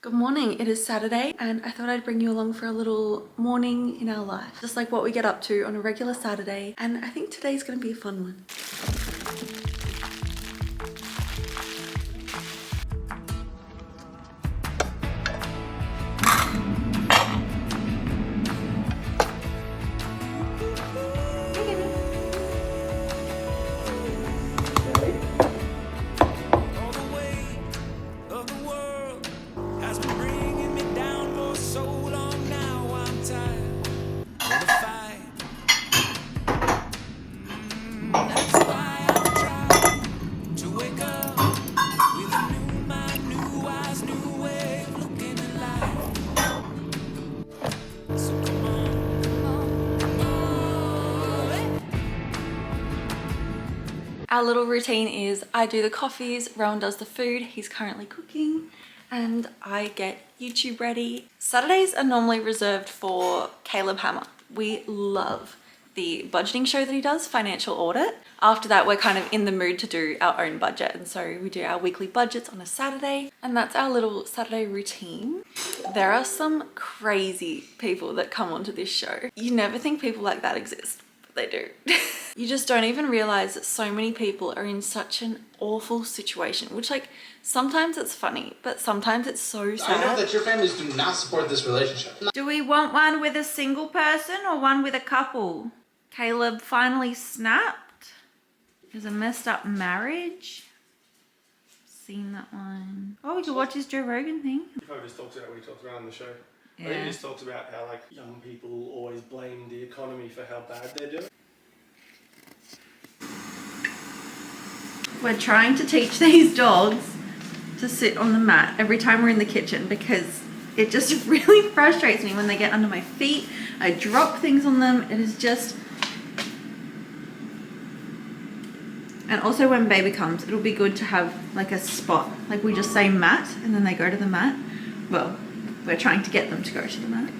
Good morning, it is Saturday and I thought I'd bring you along for a little morning in our life. Just like what we get up to on a regular Saturday, and I think today's gonna be a fun one. Our little routine is I do the coffees, Rowan does the food, he's currently cooking, and I get YouTube ready. Saturdays are normally reserved for Caleb Hammer. We love the budgeting show that he does, Financial Audit. After that, we're kind of in the mood to do our own budget, and so we do our weekly budgets on a Saturday, and that's our little Saturday routine. There are some crazy people that come onto this show. You never think people like that exist, but they do. You just don't even realize that so many people are in such an awful situation, which, like, sometimes it's funny, but sometimes it's so sad. I know that your families do not support this relationship. Do we want one with a single person or one with a couple? Caleb finally snapped. There's a messed up marriage. Seen that one. Oh, we could watch his Joe Rogan thing. He probably just talks about what he talks about on the show. Yeah. I think he just talks about how, like, young people always blame the economy for how bad they're doing. We're trying to teach these dogs to sit on the mat every time we're in the kitchen because it just really frustrates me when they get under my feet. I drop things on them. It is just... And also when baby comes, it'll be good to have like a spot. Like we just say mat and then they go to the mat. Well, we're trying to get them to go to the mat.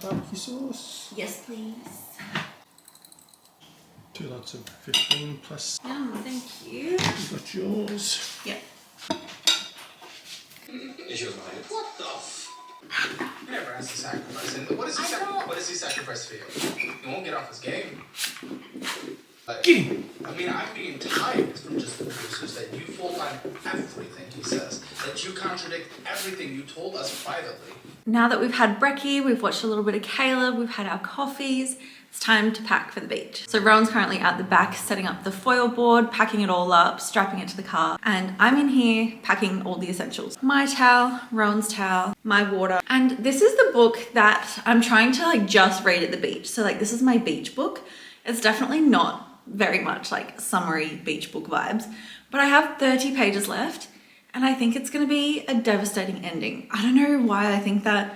Barbecue sauce. Yes, please. 2 lots of 15 plus. Thank you. You got yours. Yep. She was like, what the f? He never has to sacrifice. And what does he sacrifice for you? He won't get off his game. Like, Get him! I mean, I'm being tired from just the producers that you fool on everything he says. That you contradict everything you told us privately. Now that we've had brekkie, we've watched a little bit of Caleb, we've had our coffees, it's time to pack for the beach. So Rowan's currently at the back setting up the foil board, packing it all up, strapping it to the car, and I'm in here packing all the essentials. My towel, Rowan's towel, my water, and this is the book that I'm trying to like just read at the beach. So like this is my beach book. It's definitely not very much like summery beach book vibes, but I have 30 pages left. And I think it's going to be a devastating ending. I don't know why I think that.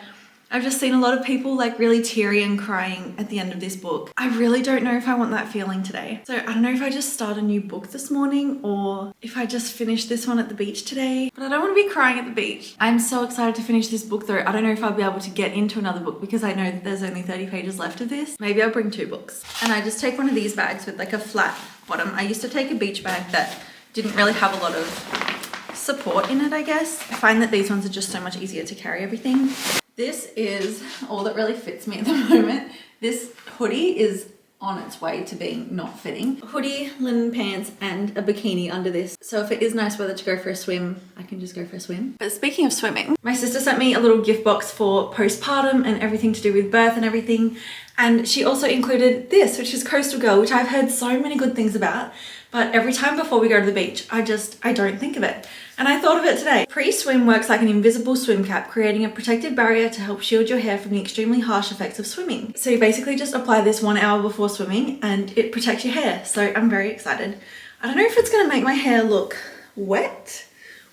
I've just seen a lot of people like really teary and crying at the end of this book. I really don't know if I want that feeling today. So I don't know if I just start a new book this morning or if I just finish this one at the beach today. But I don't want to be crying at the beach. I'm so excited to finish this book though. I don't know if I'll be able to get into another book because I know that there's only 30 pages left of this. Maybe I'll bring 2 books. And I just take one of these bags with like a flat bottom. I used to take a beach bag that didn't really have a lot of support in it, I guess. I find that these ones are just so much easier to carry everything. This is all that really fits me at the moment. This hoodie is on its way to being not fitting. A hoodie, linen pants, and a bikini under this. So if it is nice weather to go for a swim, I can just go for a swim. But speaking of swimming, my sister sent me a little gift box for postpartum and everything to do with birth and everything. And she also included this, which is Coastal Girl, which I've heard so many good things about. But every time before we go to the beach, I don't think of it. And I thought of it today. Pre-swim works like an invisible swim cap, creating a protective barrier to help shield your hair from the extremely harsh effects of swimming. So you basically just apply this 1 hour before swimming and it protects your hair. So I'm very excited. I don't know if it's gonna make my hair look wet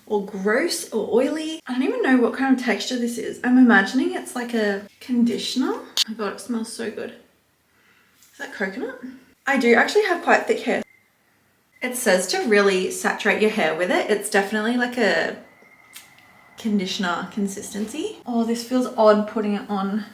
or gross or oily. I don't even know what kind of texture this is. I'm imagining it's like a conditioner. Oh my God, it smells so good. Is that coconut? I do actually have quite thick hair. It says to really saturate your hair with it. It's definitely like a conditioner consistency. Oh, this feels odd putting it on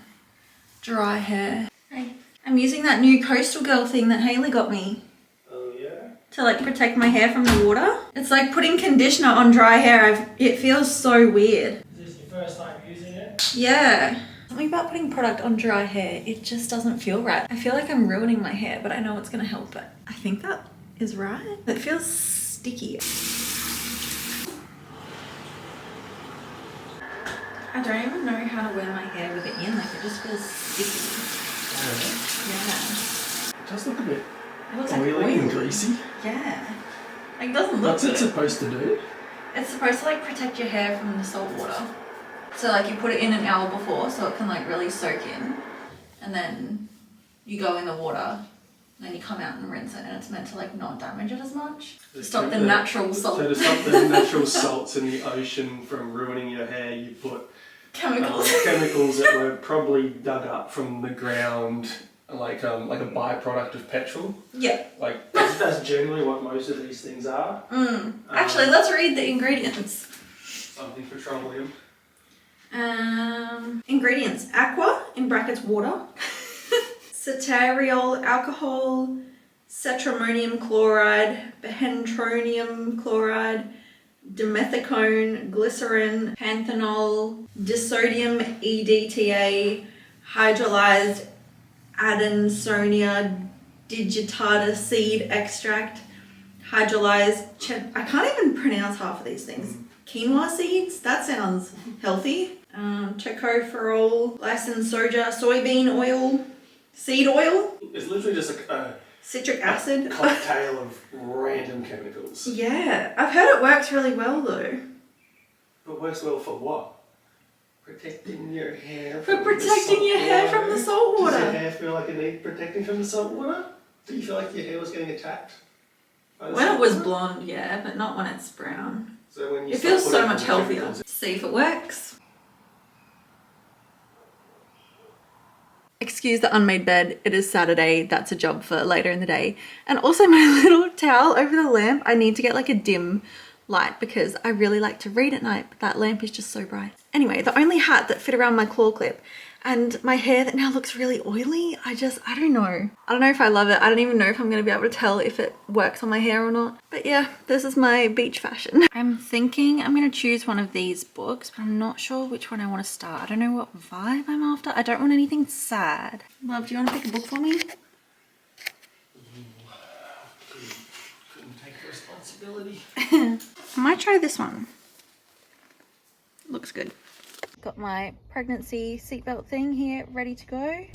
dry hair. Hey. I'm using that new Coastal Girl thing that Hayley got me. Oh yeah? To like protect my hair from the water. It's like putting conditioner on dry hair. It feels so weird. Is this your first time using it? Yeah. Something about putting product on dry hair, it just doesn't feel right. I feel like I'm ruining my hair, but I know it's gonna help it. I think that is right. It feels sticky. I don't even know how to wear my hair with it in, like it just feels sticky. Yeah. It does look a bit It looks oily like oil. and greasy. Yeah. Like it doesn't look What's it good. supposed to do? It's supposed to like protect your hair from the salt water. So like you put it in an hour before so it can like really soak in, and then you go in the water, and then you come out and rinse it, and it's meant to like not damage it as much. To stop the natural salt. So to stop the natural salts in the ocean from ruining your hair, you put Chemicals. chemicals that were probably dug up from the ground, like a byproduct of petrol. Yeah. Like that's generally what most of these things are. Actually, let's read the ingredients. Something petroleum. Ingredients: aqua in brackets water, ceteriol alcohol, cetrimonium chloride, bentronium chloride, dimethicone, glycerin, panthenol, disodium EDTA, hydrolyzed Adansonia digitata seed extract, hydrolyzed I can't even pronounce half of these things. Quinoa seeds? That sounds healthy. Tocopherol, licensed soja, soybean oil, seed oil, It's literally just citric acid. a cocktail of random chemicals. Yeah, I've heard it works really well though. But works well for what? Protecting your hair For protecting your hair from the salt Does your water. hair feel like it needs protecting from the salt water? Do you feel like your hair was getting attacked? by the When salt it was water? blonde, yeah, but not when it's brown. So when you It start feels so putting much the healthier. chemicals See if it works. Excuse the unmade bed, it is Saturday, that's a job for later in the day. And also my little towel over the lamp, I need to get like a dim light because I really like to read at night, but that lamp is just so bright. Anyway, the only hat that fit around my claw clip and my hair that now looks really oily, I don't know. I don't know if I love it. I don't even know if I'm gonna be able to tell if it works on my hair or not. But yeah, this is my beach fashion. I'm thinking I'm gonna choose one of these books, but I'm not sure which one I wanna start. I don't know what vibe I'm after. I don't want anything sad. Love, do you wanna pick a book for me? couldn't take the responsibility. I might try this one. Looks good. Got my pregnancy seatbelt thing here ready to go.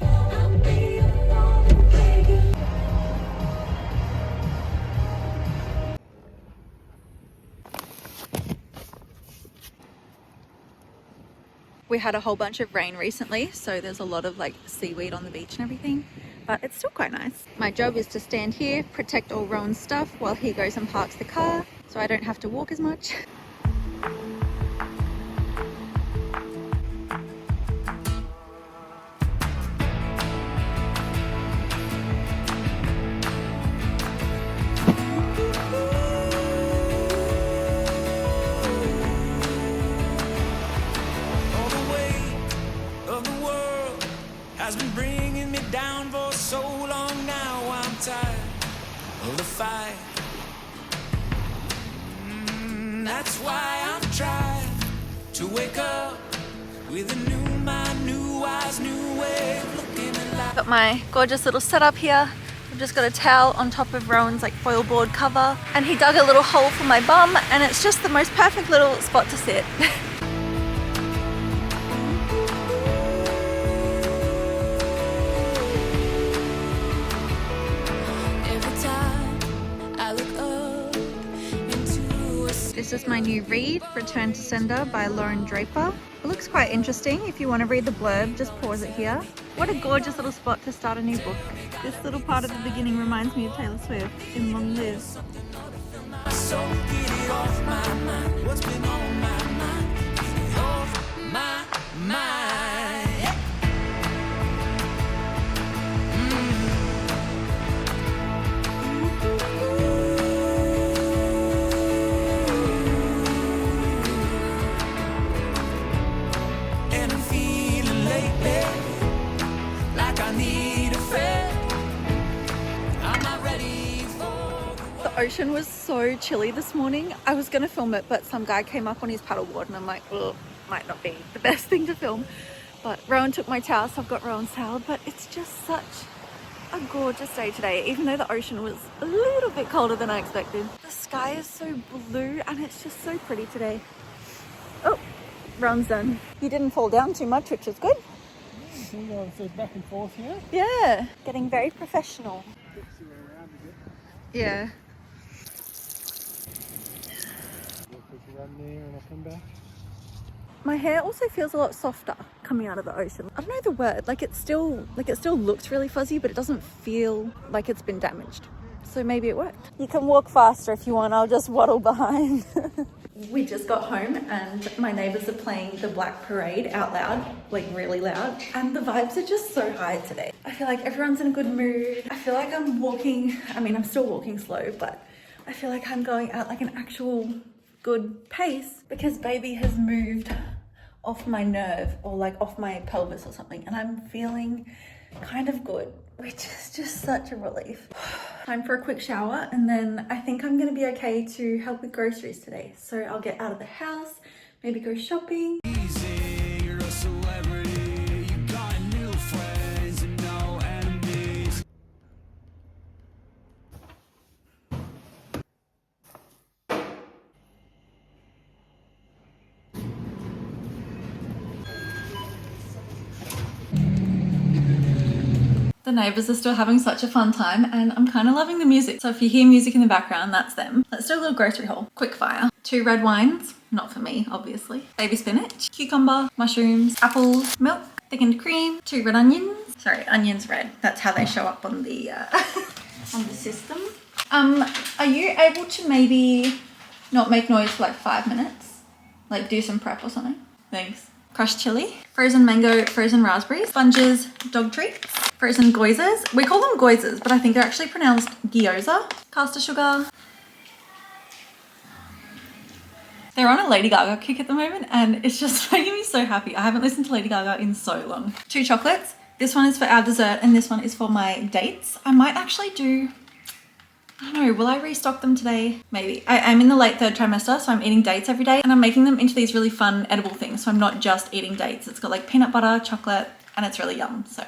We had a whole bunch of rain recently, so there's a lot of like seaweed on the beach and everything, but it's still quite nice. My job is to stand here, protect all Rowan's stuff while he goes and parks the car, so I don't have to walk as much. Has been bringing me down for so long now. I'm tired of the fight. That's why I'm trying to wake up with a new mind, new eyes, new way of looking at life. Got my gorgeous little setup here. I've just got a towel on top of Rowan's like foil board cover, and he dug a little hole for my bum, and it's just the most perfect little spot to sit. This is my new read, Return to Sender by Lauren Draper. It looks quite interesting. If you want to read the blurb, just pause it here. What a gorgeous little spot to start a new book. This little part at the beginning reminds me of Taylor Swift in Long Live. So get it off my mind. What's been on my mind? Get it off my mind. And I'm feeling lately ocean was so chilly this morning. I was gonna film it, but some guy came up on his paddleboard and I'm like, ugh, might not be the best thing to film. But Rowan took my towel, so I've got Rowan's towel, but it's just such a gorgeous day today, even though the ocean was a little bit colder than I expected. The sky is so blue and it's just so pretty today. Oh, Rowan's done. He didn't fall down too much, which is good. So back and forth here. Yeah, getting very professional. Yeah. Run there and I'll come back. My hair also feels a lot softer coming out of the ocean. I don't know the word, like it still looks really fuzzy, but it doesn't feel like it's been damaged. So maybe it worked. You can walk faster if you want, I'll just waddle behind. We just got home and my neighbors are playing the Black Parade out loud, like really loud. And the vibes are just so high today. I feel like everyone's in a good mood. I feel like I'm walking, I mean, I'm still walking slow, but I feel like I'm going at like an actual good pace because baby has moved off my nerve or like off my pelvis or something. And I'm feeling kind of good, which is just such a relief. Time for a quick shower and then I think I'm gonna be okay to help with groceries today. So I'll get out of the house, maybe go shopping. Easy, you're a celebrity. You got new friends and no enemies. The neighbors are still having such a fun time and I'm kind of loving the music. So if you hear music in the background, that's them. Let's do a little grocery haul. Quick fire. 2 red wines, not for me, obviously. Baby spinach, cucumber, mushrooms, apples, milk, thickened cream, 2 red onions. Sorry, onions red. That's how they show up on the on the system. Are you able to maybe not make noise for like 5 minutes? Like do some prep or something? Thanks. Crushed chili, frozen mango, frozen raspberries, sponges, dog treats, frozen goizers. We call them goizers, but I think they're actually pronounced gyoza. Caster sugar. They're on a Lady Gaga kick at the moment and it's just making me so happy. I haven't listened to Lady Gaga in so long. 2 chocolates. This one is for our dessert and this one is for my dates. I might actually do, I don't know, will I restock them today? Maybe. I'm in the late 3rd trimester, so I'm eating dates every day and I'm making them into these really fun edible things. So I'm not just eating dates. It's got like peanut butter, chocolate, and it's really yum. So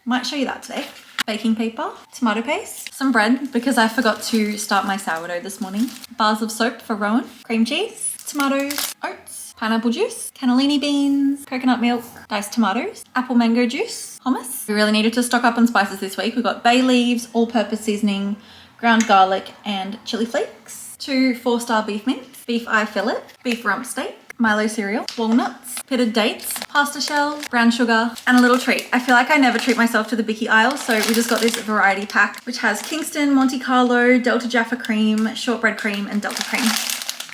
might show you that today. Baking paper, tomato paste, some bread because I forgot to start my sourdough this morning. Bars of soap for Rowan, cream cheese, tomatoes, oats, pineapple juice, cannellini beans, coconut milk, diced tomatoes, apple mango juice, hummus. We really needed to stock up on spices this week. We got bay leaves, all-purpose seasoning, ground garlic and chili flakes, 2 4-star beef mince, beef eye fillet, beef rump steak, Milo cereal, walnuts, pitted dates, pasta shells, brown sugar, and a little treat. I feel like I never treat myself to the Bicky aisle, so we just got this variety pack, which has Kingston, Monte Carlo, Delta Jaffa cream, shortbread cream, and Delta cream.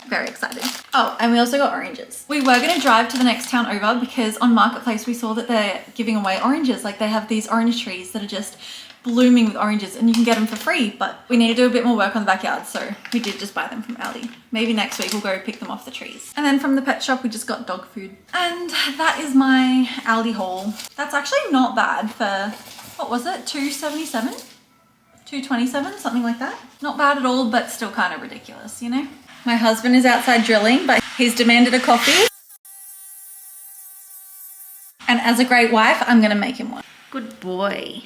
Very exciting. Oh, and we also got oranges. We were gonna drive to the next town over because on Marketplace we saw that they're giving away oranges. Like they have these orange trees that are just blooming with oranges and you can get them for free, but we need to do a bit more work on the backyard, so we did just buy them from Aldi. Maybe next week we'll go pick them off the trees. And then from the pet shop we just got dog food. And that is my Aldi haul. That's actually not bad for, what was it, $2.77? $2.27, something like that. Not bad at all, but still kind of ridiculous, you know? My husband is outside drilling, but he's demanded a coffee. And as a great wife, I'm gonna make him one. Good boy.